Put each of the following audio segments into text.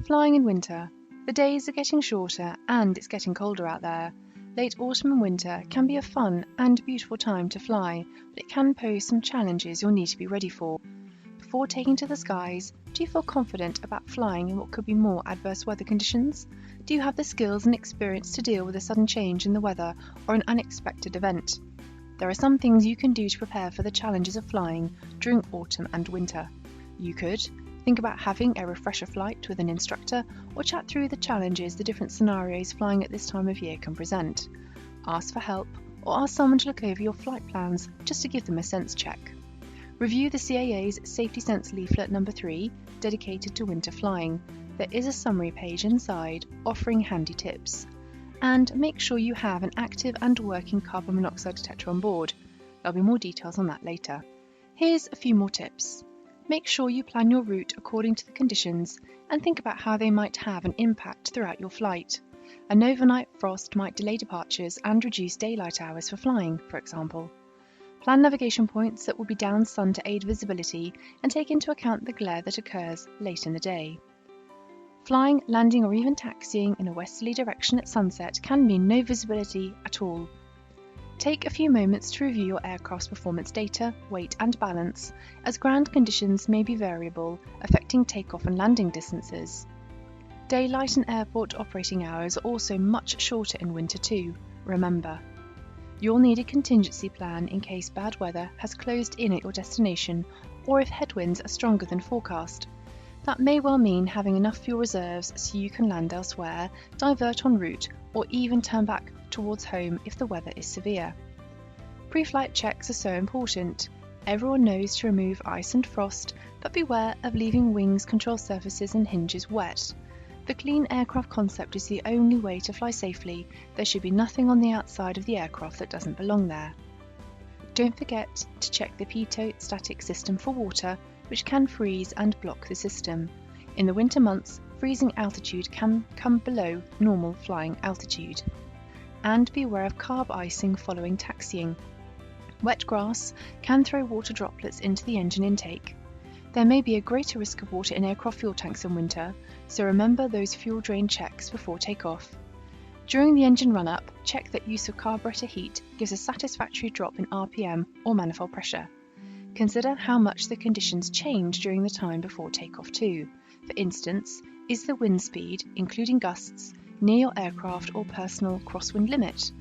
Flying in winter. The days are getting shorter and it's getting colder out there. Late autumn and winter can be a fun and beautiful time to fly, but it can pose some challenges you'll need to be ready for. Before taking to the skies, do you feel confident about flying in what could be more adverse weather conditions? Do you have the skills and experience to deal with a sudden change in the weather or an unexpected event? There are some things you can do to prepare for the challenges of flying during autumn and winter. You could think about having a refresher flight with an instructor or chat through the challenges the different scenarios flying at this time of year can present. Ask for help or ask someone to look over your flight plans just to give them a sense check. Review the CAA's Safety Sense Leaflet number 3, dedicated to winter flying. There is a summary page inside offering handy tips. And make sure you have an active and working carbon monoxide detector on board. There'll be more details on that later. Here's a few more tips. Make sure you plan your route according to the conditions and think about how they might have an impact throughout your flight. An overnight frost might delay departures and reduce daylight hours for flying, for example. Plan navigation points that will be down sun to aid visibility and take into account the glare that occurs late in the day. Flying, landing or even taxiing in a westerly direction at sunset can mean no visibility at all. Take a few moments to review your aircraft's performance data, weight and balance, as ground conditions may be variable, affecting takeoff and landing distances. Daylight and airport operating hours are also much shorter in winter too, remember. You'll need a contingency plan in case bad weather has closed in at your destination or if headwinds are stronger than forecast. That may well mean having enough fuel reserves so you can land elsewhere, divert en route, or even turn back towards home if the weather is severe. Pre-flight checks are so important. Everyone knows to remove ice and frost, but beware of leaving wings, control surfaces and hinges wet. The clean aircraft concept is the only way to fly safely. There should be nothing on the outside of the aircraft that doesn't belong there. Don't forget to check the pitot static system for water, which can freeze and block the system. In the winter months, freezing altitude can come below normal flying altitude. And be aware of carb icing following taxiing. Wet grass can throw water droplets into the engine intake. There may be a greater risk of water in aircraft fuel tanks in winter, so remember those fuel drain checks before takeoff. During the engine run-up, check that use of carburetor heat gives a satisfactory drop in RPM or manifold pressure. Consider how much the conditions change during the time before takeoff too. For instance, is the wind speed, including gusts, near your aircraft or personal crosswind limit?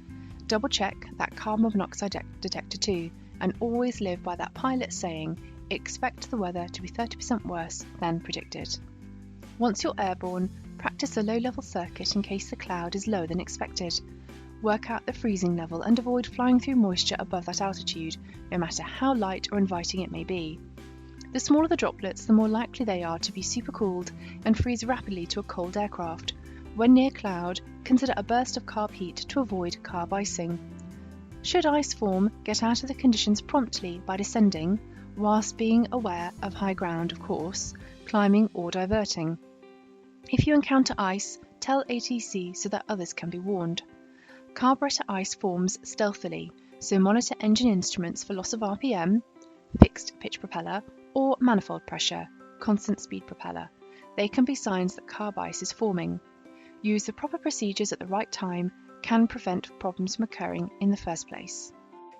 Double check that carbon monoxide detector too, and always live by that pilot saying, expect the weather to be 30% worse than predicted. Once you're airborne, practice a low-level circuit in case the cloud is lower than expected. Work out the freezing level and avoid flying through moisture above that altitude, no matter how light or inviting it may be. The smaller the droplets, the more likely they are to be supercooled and freeze rapidly to a cold aircraft. When near cloud, consider a burst of carb heat to avoid carb icing. Should ice form, get out of the conditions promptly by descending, whilst being aware of high ground, of course, climbing or diverting. If you encounter ice, tell ATC so that others can be warned. Carburetor ice forms stealthily, so monitor engine instruments for loss of RPM, fixed pitch propeller, or manifold pressure, constant speed propeller. They can be signs that carb ice is forming. Use the proper procedures at the right time can prevent problems from occurring in the first place.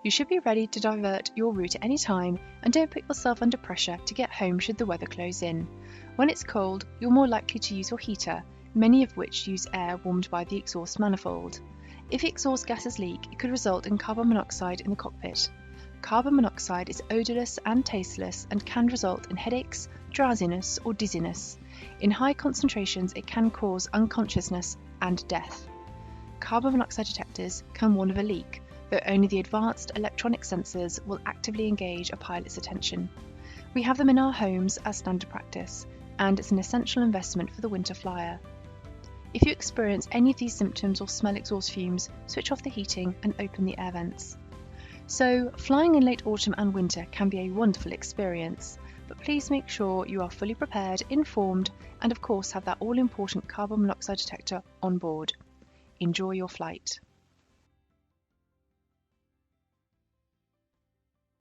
You should be ready to divert your route at any time and don't put yourself under pressure to get home should the weather close in. When it's cold, you're more likely to use your heater, many of which use air warmed by the exhaust manifold. If exhaust gases leak, it could result in carbon monoxide in the cockpit. Carbon monoxide is odourless and tasteless and can result in headaches, drowsiness or dizziness. In high concentrations, it can cause unconsciousness and death. Carbon monoxide detectors can warn of a leak, though only the advanced electronic sensors will actively engage a pilot's attention. We have them in our homes as standard practice, and it's an essential investment for the winter flyer. If you experience any of these symptoms or smell exhaust fumes, switch off the heating and open the air vents. So, flying in late autumn and winter can be a wonderful experience, but please make sure you are fully prepared, informed, and of course have that all-important carbon monoxide detector on board. Enjoy your flight.